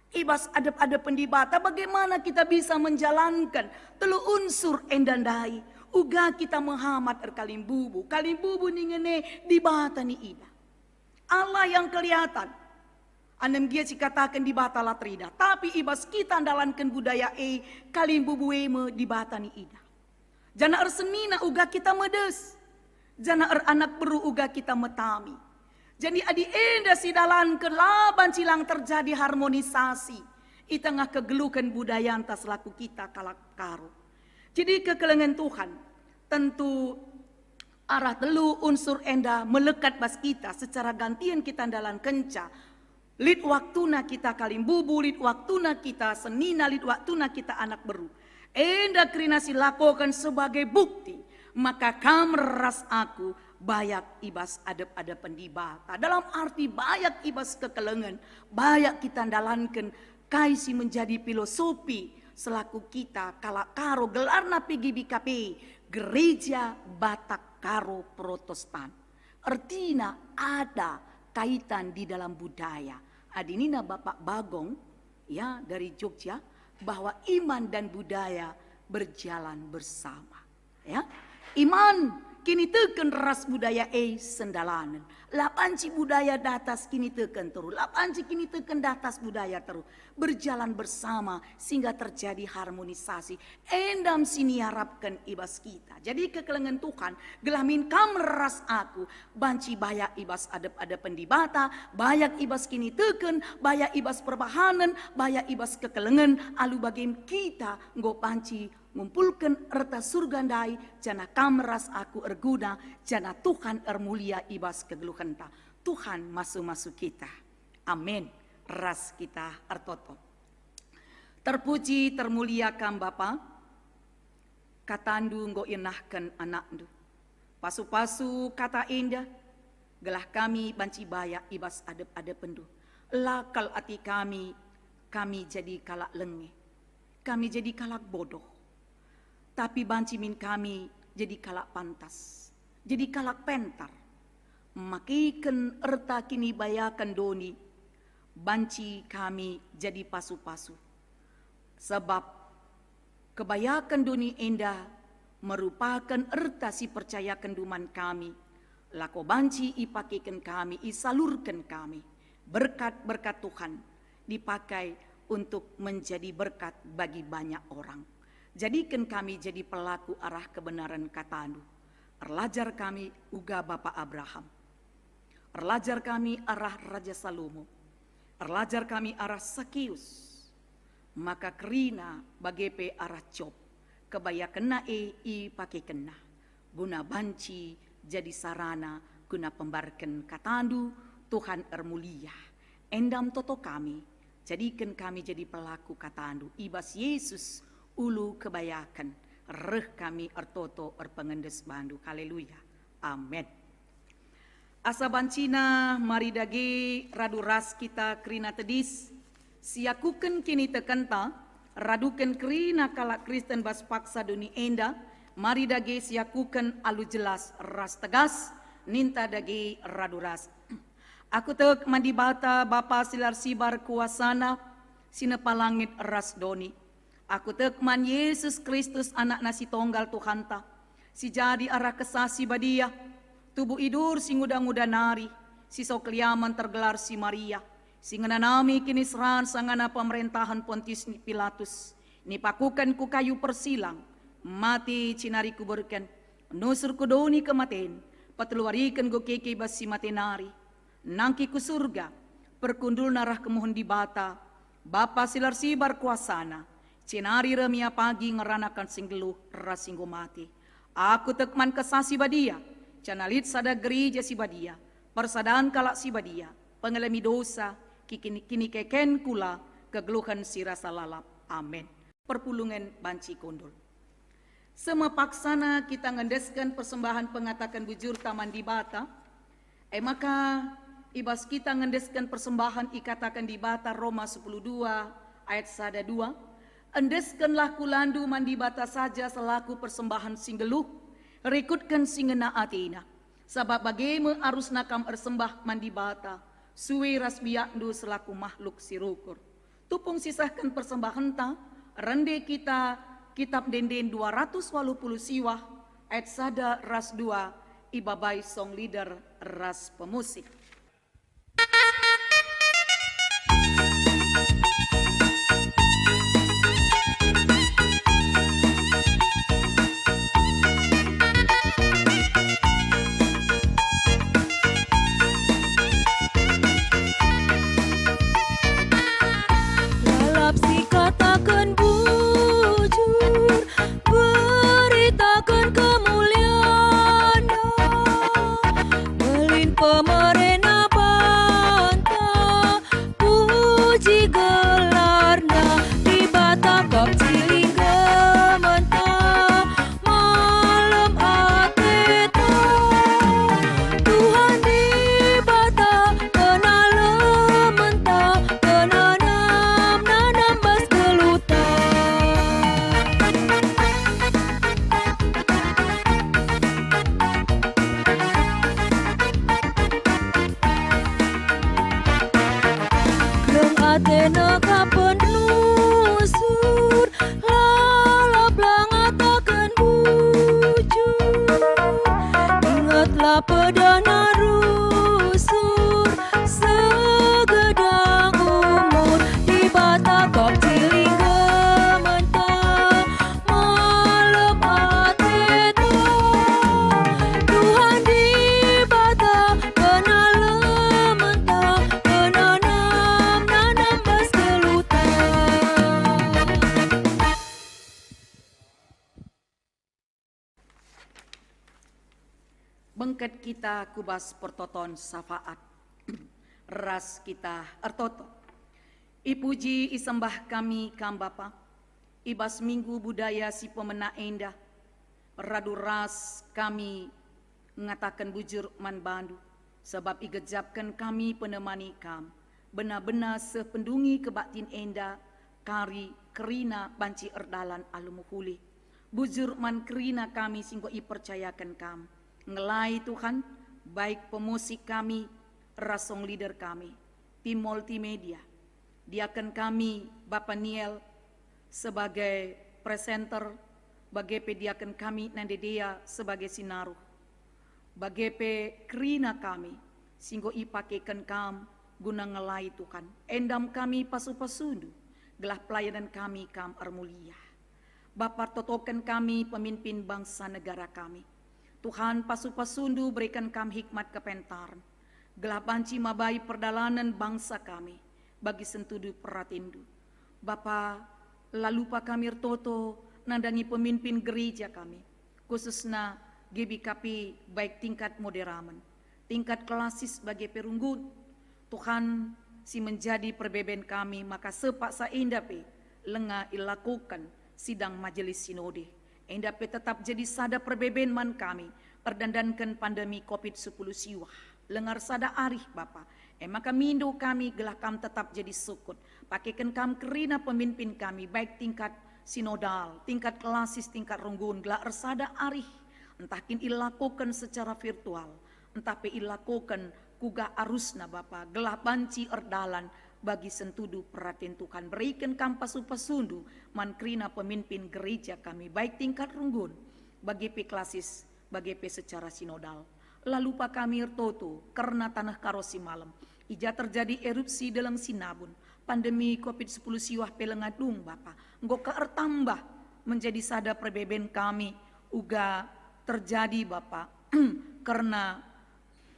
Ibas adab-adab pendibata bagaimana kita bisa menjalankan telu unsur endandai. Uga kita Muhammad kalimbubu. Kalimbubu ningene dibata ni ida. Allah yang kelihatan. Anem dia cikatakan dibata latrida. Tapi ibas kita andalankan budaya kalimbubu me dibata ni ida. Jana senina uga kita medes. Jana anak beru uga kita metami. Jadi adi enda si dalan kelaban silang terjadi harmonisasi di tengah kegelukan budaya antas laku kita kalak karo. Jadi kekelengan Tuhan tentu arah telu unsur enda melekat bas kita secara gantian kita dalan kenca Lid waktuna kita kalimbubu, lid waktuna kita senina, lid waktuna kita anak beru. Enda krina silakokan sebagai bukti, maka kamras aku bayak ibas adep-adep pendibata. Dalam arti bayak ibas kekelengan, bayak kita dalankan kaisi menjadi filosofi selaku kita kalak karo gelarna PGBKP, Gereja Batak Karo Protestan. Artinya ada kaitan di dalam budaya. Adinina Bapak Bagong ya dari Jogja, bahwa iman dan budaya berjalan bersama. Ya, iman kini teken ras budaya sendalanan. Lapanci budaya datas kini teken terus. Lapanci kini teken datas budaya terus. Berjalan bersama sehingga terjadi harmonisasi. Endam sini harapkan ibas kita. Jadi kekelengan Tuhan, gelamin kam ras aku. Banci bayak ibas adep-adep pendibata. Bayak ibas kini teken. Bayak ibas perbahanan. Bayak ibas kekelengan. Alu bagim kita nggo panci ngumpulkan erta surgandai jana kamras aku erguna jana Tuhan ermulia ibas kegeluhanta. Tuhan masuk kita. Amin. Ras kita ertoto. Terpuji termuliakan Bapa. Katandu nggo inahkan anakdu. Pasu-pasu kata indah. Gelah kami banci bayak ibas adep-adep pendu. Lakal ati kami jadi kalak lenge. Kami jadi kalak bodoh. Tapi banci min kami jadi kalak pantas, jadi kalak pentar. Makiken erta kini bayakan doni, banci kami jadi pasu-pasu. Sebab kebayakan doni endah merupakan erta si percayakan duman kami. Lako banci ipakikan kami, isalurkan kami. Berkat-berkat Tuhan dipakai untuk menjadi berkat bagi banyak orang. Jadikan kami jadi pelaku arah kebenaran katamu. Erlajar kami uga Bapak Abraham. Erlajar kami arah Raja Salomo. Erlajar kami arah Sakius. Maka kerina bagepe arah Job. Kebaya kena i pakai kena. Guna banci jadi sarana guna pembarken katandu Tuhan ermulia. Endam toto kami. Jadikan kami jadi pelaku katandu. Ibas Yesus ulu kebayakan, reh kami ertoto erpengendes bandu. Haleluya. Amin. Asa bancina mari dage radu ras kita krina tedis. Siakuken kini tekenta, raduken krina kalak Kristen bas paksa duni enda. Mari dage siakuken alu jelas ras tegas, ninta dage radu ras. Aku tek mandibata Bapa silar sibar kuasana, sinepalangit ras doni. Aku tekman Yesus Kristus anak nasi tonggal Tuhanta. Si jadi arah kesasi badia. Tubuh idur si nguda-nguda nari. Si sokliaman tergelar si Maria. Si ngenanami kini seran sangana pemerintahan Pontius Pilatus. Nipakukan ku kayu persilang. Mati cinari kuburkan. Nusur kudoni kematen. Patluarikan go keke basi matenari. Nangki ku surga. Perkundul narah kemohon di bata. Bapa silar sibar kuasana. Cinari remia pagi ngeranakan singgeluh rasinggo mati. Aku tekman kesasi badia. Canalit sada gereja si badia. Persadaan kalak si badia. Pengalami dosa. Kini keken kula. Kegeluhan si rasa lalap. Amin. Perpulungan banci kondol. Semua paksana kita ngendeskan persembahan pengatakan bujur taman di bata. Maka ibas kita ngendeskan persembahan ikatakan di bata Roma 10:2 ayat 1-2. Endeskanlah kulandu mandi bata saja selaku persembahan singgeluh, rekutkan singena atina. Sabab bagaimana arus nakam ersembah mandi bata, suwe ras biakdu selaku makhluk sirukur. Tupung sisahkan persembahan ta, rende kita kitab denden 280 siwah, ayat sada ras 2, ibabai song leader ras pemusik. Katakan bujur, beritakan kemuliaan, melin pemerintah. bengket kita kubas pertoton safaat, ras kita ertoto. Ipuji isembah kami kam Bapa, ibas minggu budaya si pemena endah, radu ras kami ngatakan bujur man bandu, sebab igejapkan kami penemani kam, benar-benar sependungi kebaktin endah, kari kerina banci erdalan alumuhuli. Bujur man kerina kami singgo ipercayakan kam, ngelai Tuhan, baik pemusik kami, rasong leader kami, tim multimedia, diakan kami Bapak Niel sebagai presenter, bagepe diakan kami Nandedea sebagai sinaruh, bagepe kerina kami, singgo ipakekan kam guna ngelai Tuhan, endam kami pasu-pasundu, gelah pelayanan kami kam armulia. Bapa totokan kami pemimpin bangsa negara kami. Tuhan pasu-pasundu berikan kami hikmat kepentaran. Gelah banci mabai perdalanan bangsa kami bagi sentudu peratindu. Bapa lalu pa kami toto nandangi pemimpin gereja kami. Khususnya GBKP baik tingkat moderamen, tingkat klasis bagi perunggun. Tuhan si menjadi perbeben kami maka sepaksa indape lengah ilakukan sidang majelis sinode. Endape tetap jadi sada perbeben man kami, perdandankan pandemi COVID-10 siwah. Lengar sada arih Bapa. Maka mindo kami gelah kam tetap jadi sukut. Pakaikan kam kerina pemimpin kami, baik tingkat sinodal, tingkat klasis, tingkat runggun, gelah ersada arih. Entah kin ilakukan secara virtual, entah pe ilakukan kuga arusna Bapa, gelah banci erdalan, bagi sentudu perhatian Tuhan. Berikan kam pasu-pasundu man kerina pemimpin gereja kami baik tingkat runggun, bagi pe klasis, bagi pe secara sinodal. Lalu pa kami ertoto karena tanah karosi malam ija terjadi erupsi dalam sinabun pandemi COVID-10 siwah pelengadung Bapa nggo ertambah menjadi sada perbeben kami uga terjadi Bapa karena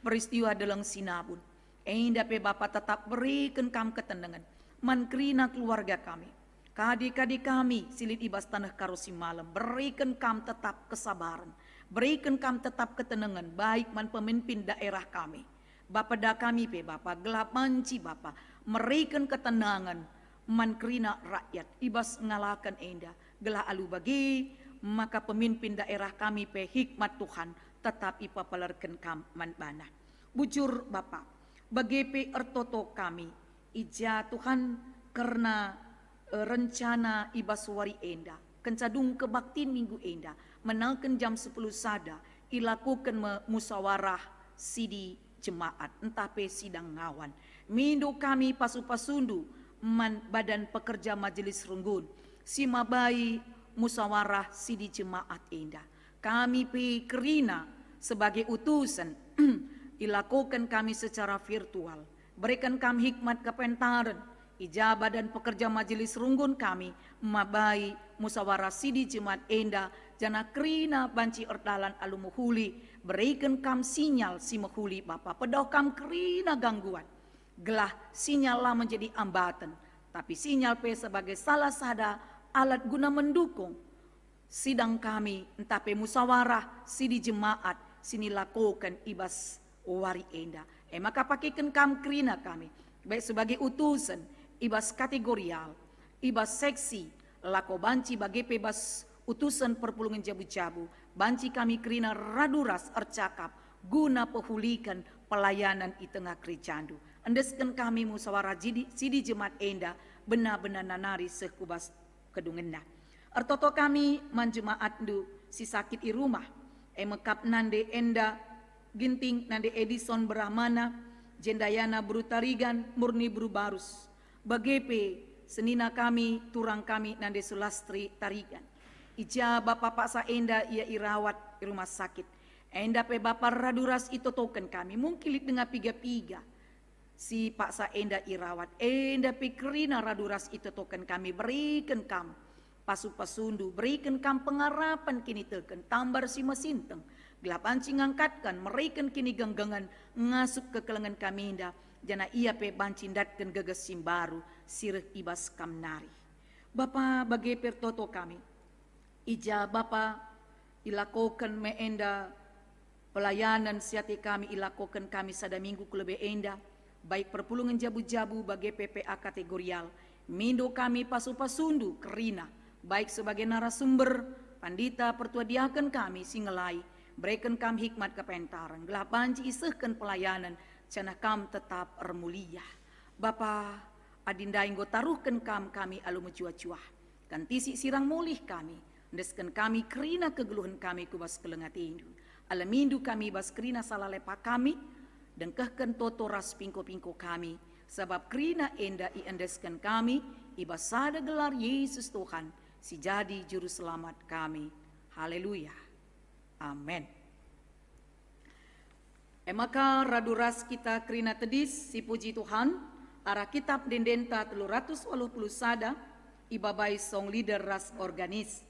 peristiwa dalam sinabun. Dape Bapa tetap berikan kam ketenangan, mankrina keluarga kami, kadik-kadik kami silit ibas tanah karosi malam, berikan kam tetap kesabaran, berikan kam tetap ketenangan, baik man pemimpin daerah kami, Bapa da kami pe Bapa gelap manci Bapa, berikan ketenangan, mankrina rakyat, ibas ngalakan endah, gelah alu bagi, maka pemimpin daerah kami pe hikmat Tuhan tetap ipapalarkan kam man bana. Bujur Bapa, bagepe ertoto kami, ija Tuhan karena rencana ibaswari enda, kencadung kebaktin minggu enda, menalkan jam 10 sada, ilakukan musawarah sidi jemaat, entah pe sidang ngawan. Mindo kami pasu-pasundu, man badan pekerja majelis runggun, si mabai musawarah sidi jemaat enda. Kami pe kerina sebagai utusan, dilakukan kami secara virtual. Berikan kami hikmat kepentaran, ijabah dan pekerja majelis runggun kami, mabai musawarah sidi jemaat enda, jana kerina banci erdalan alumuhuli, berikan kam sinyal si mahuli Bapa, pedoh kam kerina gangguan. Gelah sinyal lah menjadi ambatan, tapi sinyal pe sebagai salah sada alat guna mendukung sidang kami, entah pe musawarah sidi jemaat, sini lakukan ibas wari enda. Maka pakaikan kam kerina kami, baik sebagai utusan, ibas kategorial, ibas seksi, lako banci bagi pebas utusan perpulungan jabu-jabu, banci kami kerina raduras ercakap, guna pehulikan pelayanan di tengah kerecandu. Andeskan kami musawarah sidi jemaat enda, benar-benar nanari sekubas kedungena. Ertoto kami manjemaat du si sakit i rumah, mekap nande enda, ginting nande Edison Brahmana, Jendayana Brutarigan, Murni Brubarus, bagepe senina kami, turang kami nande Sulastri Tarigan. Ija Bapak Paksa enda ia irawat di rumah sakit. Enda pe Bapak raduras itu token kami, mungkilit dengan piga-piga. Si Paksa enda irawat, enda pe kerina raduras itu token kami, berikan kam pasu-pasundu, berikan kam pengarapan kini teken, tambar si mesinteng. Gelapan ngangkatkan, merikan kini genggengan, ngasup ke kelengan kami indah, jana ia pe bancindatkan geges simbaru, sirih ibas kamnari. Bapa bagi pertoto kami, ija Bapa ilakukan meenda Pelayanan siati kami ilakokan kami sada minggu lebih endah, baik perpulungan jabu-jabu bagi PPA kategorial, mindo kami pasu-pasundu kerina, baik sebagai narasumber, pandita pertuadiakan kami singelai, berikan kami hikmat kepentaran, gelah banci isehkan pelayanan, cana kam tetap ermulia. Bapa adinda inggo taruhkan kami alu mencuah-cuah, kan tisi sirang mulih kami, ndeskan kami kerina kegeluhan kami kubas kelengat indu. Alamindu kami bas kerina salah lepa kami, dan kehken toto ras pingko-pingko kami, sebab kerina enda iendeskan kami, ibas sada gelar Yesus Tuhan, si jadi juru selamat kami. Haleluya. Amin. Maka raduras kita kerina tedis, si puji Tuhan, arah kitab dendenta 380 sada, ibabai song leader ras organis.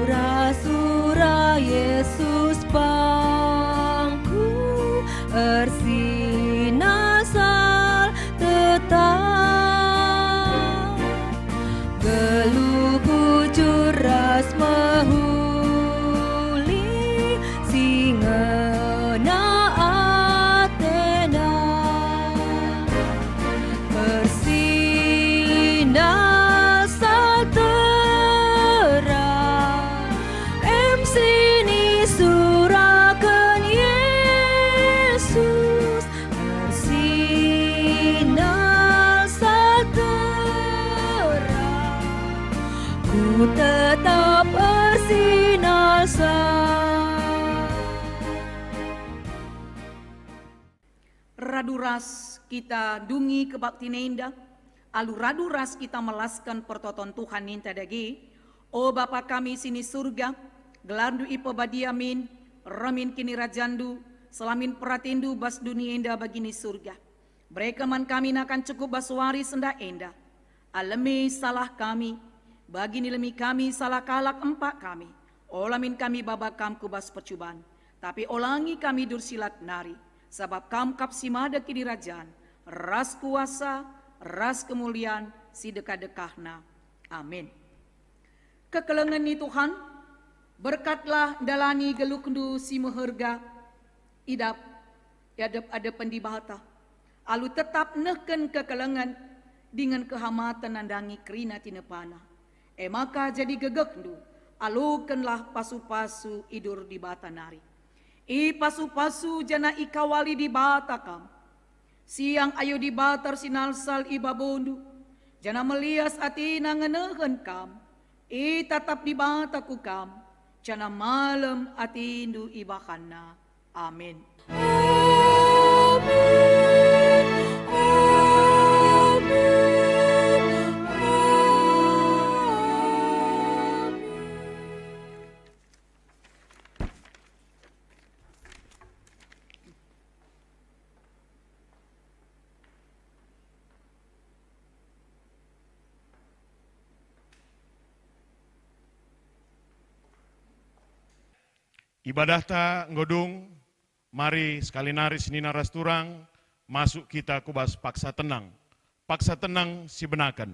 Surah-surah Yesus bangku ersinasal tetap geluh bujur ras mahuli singena Athena ersinasal sini surahkan Yesus bersinar terang, ku tetap bersinar. Raduras kita dungi kebakti nenda, alu raduras kita melaskan pertoton Tuhan ninta dagi. O Bapa kami sini surga, gelandu ipo badiamin, ramin kini rajandu, selamin pratindu bas dunia enda bagini surga. Brekeman kami nakan cukup baswari senda enda. Alemi salah kami, bagini lemi kami salah kalak empak kami. Olamin kami babakam kubas percuban, tapi olangi kami dursilat nari. Sebab kam kapsimada kini rajan, ras kuasa, ras kemuliaan, si dekah-dekahna. Amin. Kekelengan ni Tuhan, berkatlah dalani gelukndu si meherga, idap, ada pendibahata, alu tetap neken kekelengan, dengan kehamatan nandangi kerina tinepana. Maka jadi gegekndu, alukenlah pasu-pasu idur di bata nari. I pasu-pasu jana ikawali di bata kam, siang ayo di batar sinalsal ibabondu, jana melias atina ngenehen kam, I tatap di bata ku kam, jana malam atindu ibakana. Amin. Ibadah ta ngodung, mari sekali nari sini naras turang, masuk kita kubas paksa tenang si benakan.